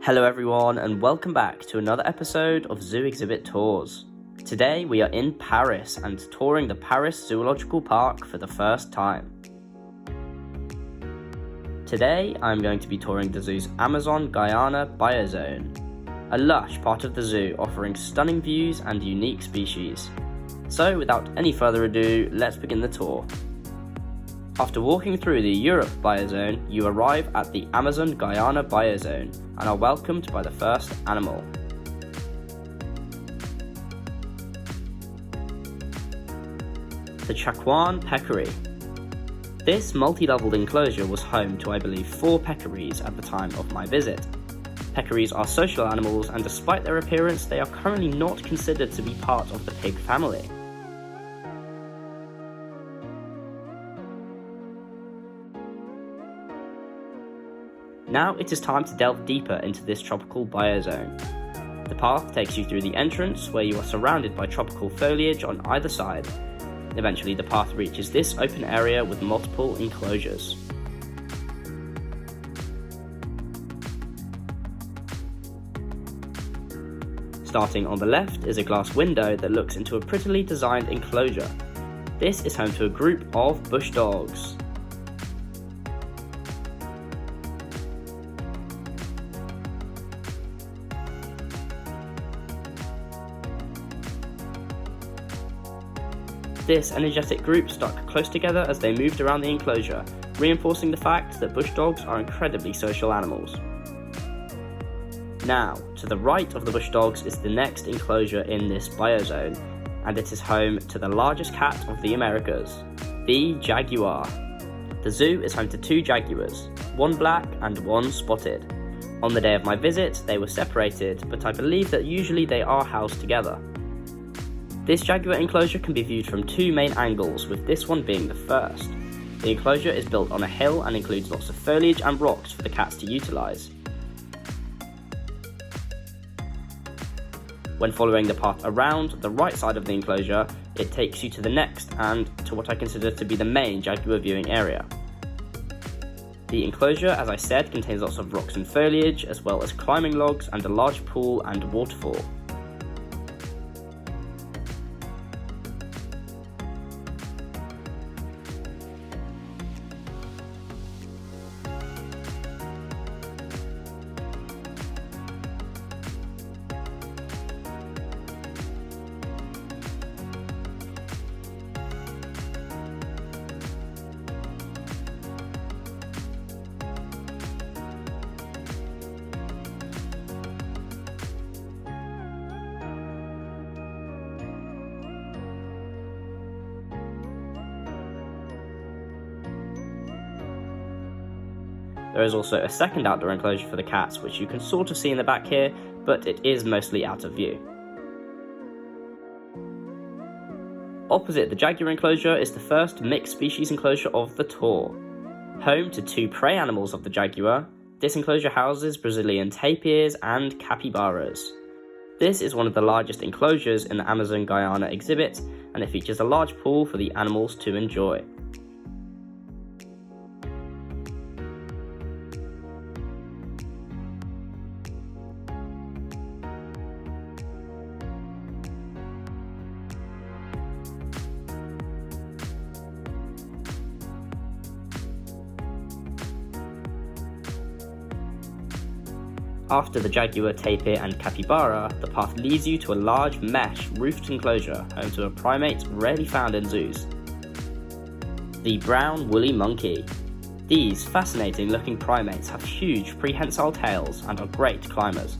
Hello everyone and welcome back to another episode of Zoo Exhibit Tours. Today we are in Paris and touring the Paris Zoological Park for the first time. Today I'm going to be touring the zoo's Amazon Guyana Biozone, a lush part of the zoo offering stunning views and unique species. So without any further ado, let's begin the tour. After walking through the Europe Biozone, you arrive at the Amazon Guyana Biozone and are welcomed by the first animal. The Jaguar peccary. This multi-leveled enclosure was home to I believe 4 peccaries at the time of my visit. Peccaries are social animals and despite their appearance they are currently not considered to be part of the pig family. Now it is time to delve deeper into this tropical biozone. The path takes you through the entrance where you are surrounded by tropical foliage on either side. Eventually the path reaches this open area with multiple enclosures. Starting on the left is a glass window that looks into a prettily designed enclosure. This is home to a group of bush dogs. This energetic group stuck close together as they moved around the enclosure, reinforcing the fact that bush dogs are incredibly social animals. Now, to the right of the bush dogs is the next enclosure in this biozone, and it is home to the largest cat of the Americas, the Jaguar. The zoo is home to 2 jaguars, one black and one spotted. On the day of my visit, they were separated, but I believe that usually they are housed together. This jaguar enclosure can be viewed from 2 main angles, with this one being the first. The enclosure is built on a hill and includes lots of foliage and rocks for the cats to utilise. When following the path around the right side of the enclosure, it takes you to the next and to what I consider to be the main jaguar viewing area. The enclosure, as I said, contains lots of rocks and foliage, as well as climbing logs and a large pool and waterfall. There is also a second outdoor enclosure for the cats, which you can sort of see in the back here, but it is mostly out of view. Opposite the jaguar enclosure is the first mixed species enclosure of the tour. Home to 2 prey animals of the jaguar, this enclosure houses Brazilian tapirs and capybaras. This is one of the largest enclosures in the Amazon Guyana exhibit, and it features a large pool for the animals to enjoy. After the jaguar, tapir and capybara, the path leads you to a large mesh roofed enclosure home to a primate rarely found in zoos. The brown woolly monkey. These fascinating looking primates have huge prehensile tails and are great climbers.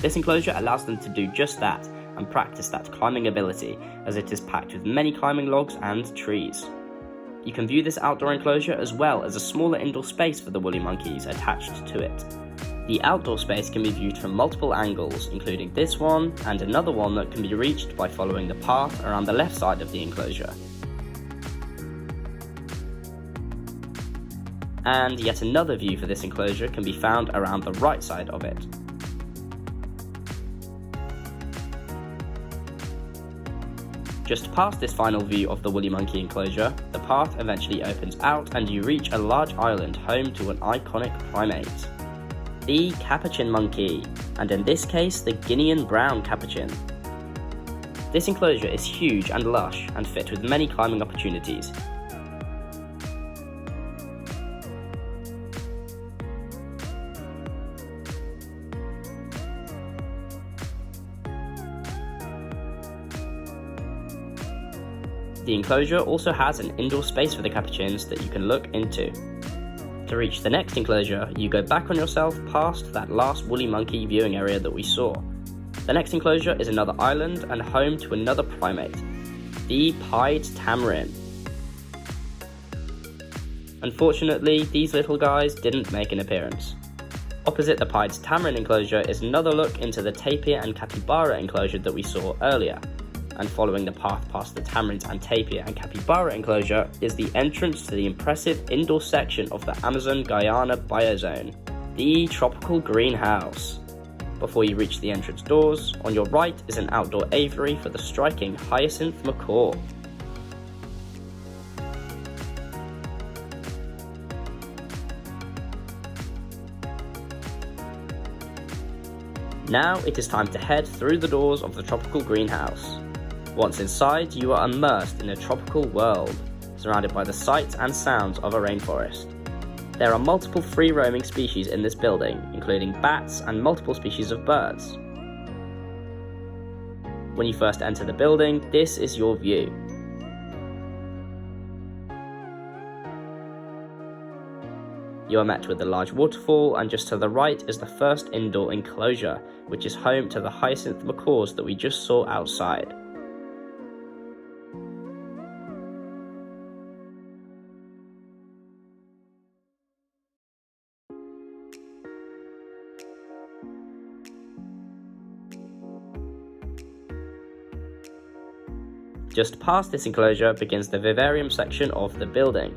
This enclosure allows them to do just that and practice that climbing ability, as it is packed with many climbing logs and trees. You can view this outdoor enclosure as well as a smaller indoor space for the woolly monkeys attached to it. The outdoor space can be viewed from multiple angles, including this one and another one that can be reached by following the path around the left side of the enclosure. And yet another view for this enclosure can be found around the right side of it. Just past this final view of the woolly monkey enclosure, the path eventually opens out and you reach a large island home to an iconic primate, the capuchin monkey, and in this case the Guinean brown capuchin. This enclosure is huge and lush and fit with many climbing opportunities. The enclosure also has an indoor space for the capuchins that you can look into. To reach the next enclosure, you go back on yourself past that last woolly monkey viewing area that we saw. The next enclosure is another island and home to another primate, the pied tamarin. Unfortunately, these little guys didn't make an appearance. Opposite the pied tamarin enclosure is another look into the tapir and capybara enclosure that we saw earlier. And following the path past the tamarins and tapir and capybara enclosure is the entrance to the impressive indoor section of the Amazon Guyana Biozone, the tropical greenhouse. Before you reach the entrance doors, on your right is an outdoor aviary for the striking hyacinth macaw. Now it is time to head through the doors of the tropical greenhouse. Once inside, you are immersed in a tropical world, surrounded by the sights and sounds of a rainforest. There are multiple free-roaming species in this building, including bats and multiple species of birds. When you first enter the building, this is your view. You are met with a large waterfall, and just to the right is the first indoor enclosure, which is home to the hyacinth macaws that we just saw outside. Just past this enclosure begins the vivarium section of the building.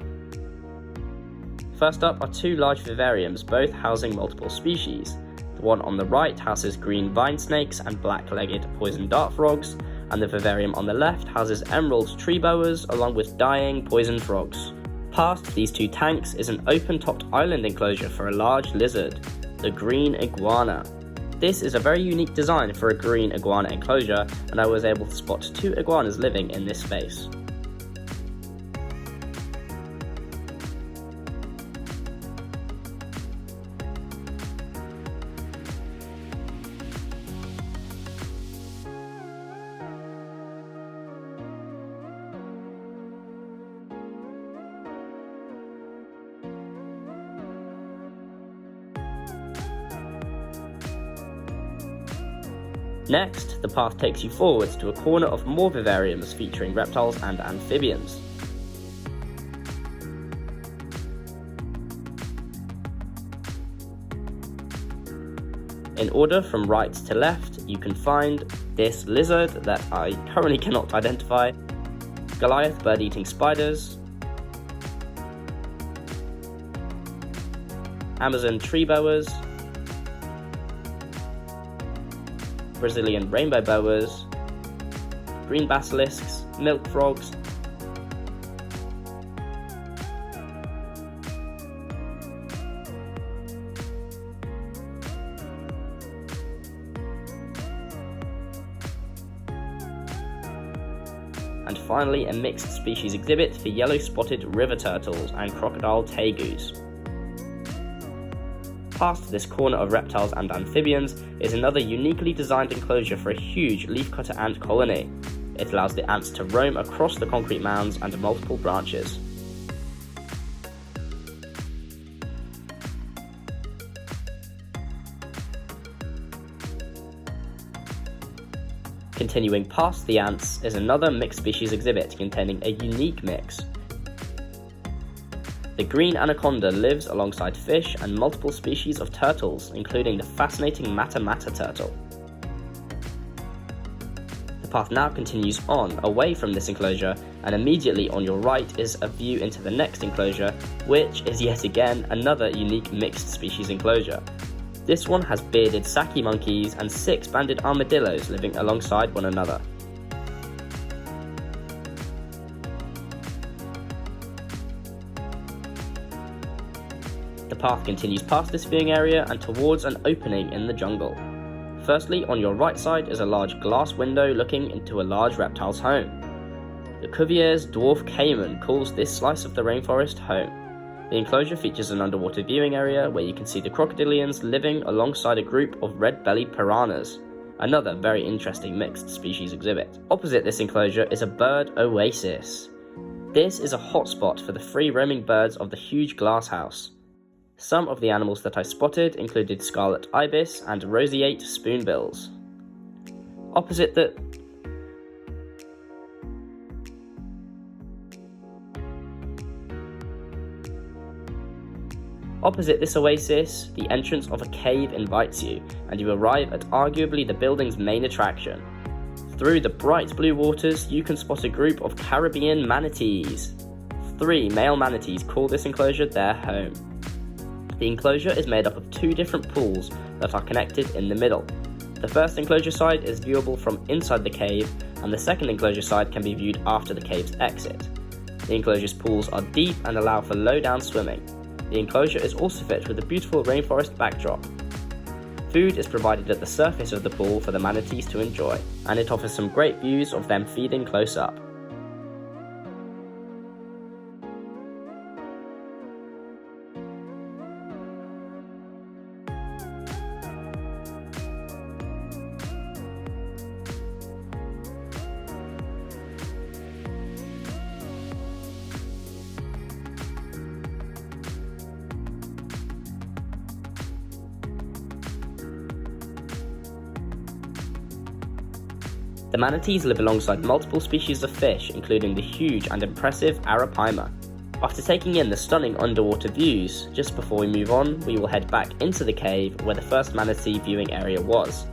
First up are two large vivariums, both housing multiple species. The one on the right houses green vine snakes and black-legged poison dart frogs, and the vivarium on the left houses emerald tree boas along with dying poison frogs. Past these two tanks is an open-topped island enclosure for a large lizard, the green iguana. This is a very unique design for a green iguana enclosure, and I was able to spot two iguanas living in this space. Next, the path takes you forwards to a corner of more vivariums featuring reptiles and amphibians. In order from right to left, you can find this lizard that I currently cannot identify, Goliath bird-eating spiders, Amazon tree boas, Brazilian rainbow boas, green basilisks, milk frogs, and finally a mixed species exhibit for yellow-spotted river turtles and crocodile tegus. Past this corner of reptiles and amphibians is another uniquely designed enclosure for a huge leafcutter ant colony. It allows the ants to roam across the concrete mounds and multiple branches. Continuing past the ants is another mixed species exhibit containing a unique mix. The green anaconda lives alongside fish and multiple species of turtles, including the fascinating mata turtle. The path now continues on, away from this enclosure, and immediately on your right is a view into the next enclosure, which is yet again another unique mixed species enclosure. This one has bearded saki monkeys and 6 banded armadillos living alongside one another. The path continues past this viewing area and towards an opening in the jungle. Firstly, on your right side is a large glass window looking into a large reptile's home. The Cuvier's dwarf caiman calls this slice of the rainforest home. The enclosure features an underwater viewing area where you can see the crocodilians living alongside a group of red-bellied piranhas, another very interesting mixed species exhibit. Opposite this enclosure is a bird oasis. This is a hotspot for the free-roaming birds of the huge glass house. Some of the animals that I spotted included scarlet ibis and roseate spoonbills. Opposite this oasis, the entrance of a cave invites you, and you arrive at arguably the building's main attraction. Through the bright blue waters, you can spot a group of Caribbean manatees. 3 male manatees call this enclosure their home. The enclosure is made up of 2 different pools that are connected in the middle. The first enclosure side is viewable from inside the cave, and the second enclosure side can be viewed after the cave's exit. The enclosure's pools are deep and allow for low-down swimming. The enclosure is also fit with a beautiful rainforest backdrop. Food is provided at the surface of the pool for the manatees to enjoy, and it offers some great views of them feeding close up. The manatees live alongside multiple species of fish, including the huge and impressive arapaima. After taking in the stunning underwater views, just before we move on, we will head back into the cave where the first manatee viewing area was.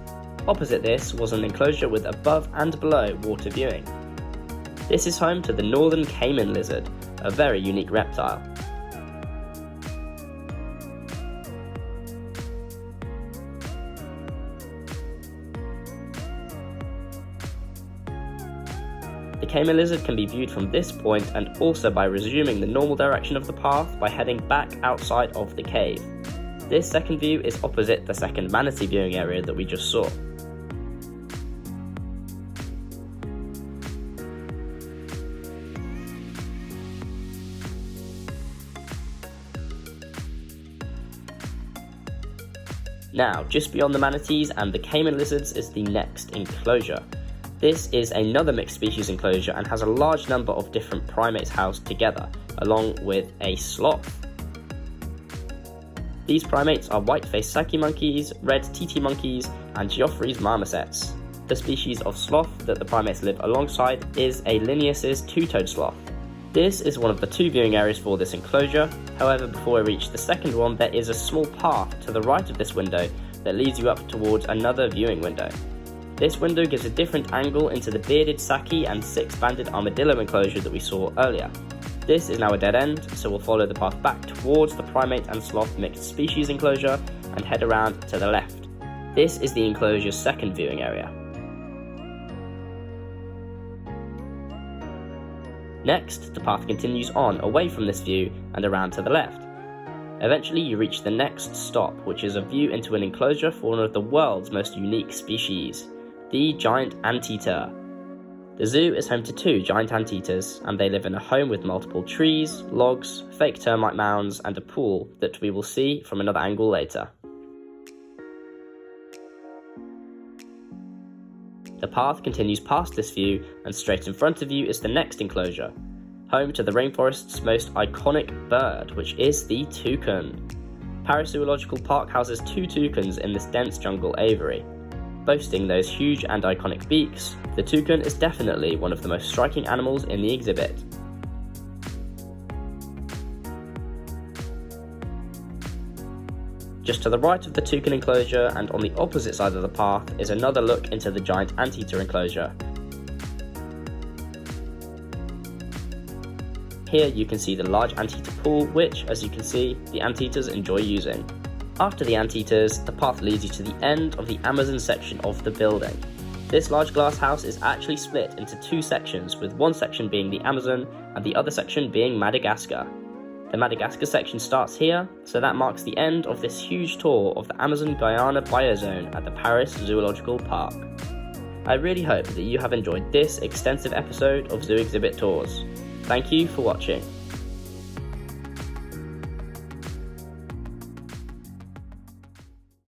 Opposite this was an enclosure with above and below water viewing. This is home to the northern caiman lizard, a very unique reptile. The caiman lizard can be viewed from this point and also by resuming the normal direction of the path by heading back outside of the cave. This second view is opposite the second manatee viewing area that we just saw. Now, just beyond the manatees and the caiman lizards is the next enclosure. This is another mixed species enclosure and has a large number of different primates housed together, along with a sloth. These primates are white-faced saki monkeys, red titi monkeys, and Geoffrey's marmosets. The species of sloth that the primates live alongside is a Linnaeus's two-toed sloth. This is one of the 2 viewing areas for this enclosure. However, before we reach the second one, there is a small path to the right of this window that leads you up towards another viewing window. This window gives a different angle into the bearded saki and 6-banded armadillo enclosure that we saw earlier. This is now a dead end, so we'll follow the path back towards the primate and sloth mixed species enclosure and head around to the left. This is the enclosure's second viewing area. Next, the path continues on away from this view and around to the left. Eventually you reach the next stop, which is a view into an enclosure for one of the world's most unique species, the giant anteater. The zoo is home to 2 giant anteaters, and they live in a home with multiple trees, logs, fake termite mounds, and a pool that we will see from another angle later. The path continues past this view, and straight in front of you is the next enclosure, home to the rainforest's most iconic bird, which is the toucan. Paris Zoological Park houses 2 toucans in this dense jungle aviary. Boasting those huge and iconic beaks, the toucan is definitely one of the most striking animals in the exhibit. Just to the right of the toucan enclosure and on the opposite side of the path is another look into the giant anteater enclosure. Here you can see the large anteater pool, which, as you can see, the anteaters enjoy using. After the anteaters, the path leads you to the end of the Amazon section of the building. This large glass house is actually split into 2 sections, with one section being the Amazon and the other section being Madagascar. The Madagascar section starts here, so that marks the end of this huge tour of the Amazon Guyana Biozone at the Paris Zoological Park. I really hope that you have enjoyed this extensive episode of Zoo Exhibit Tours. Thank you for watching.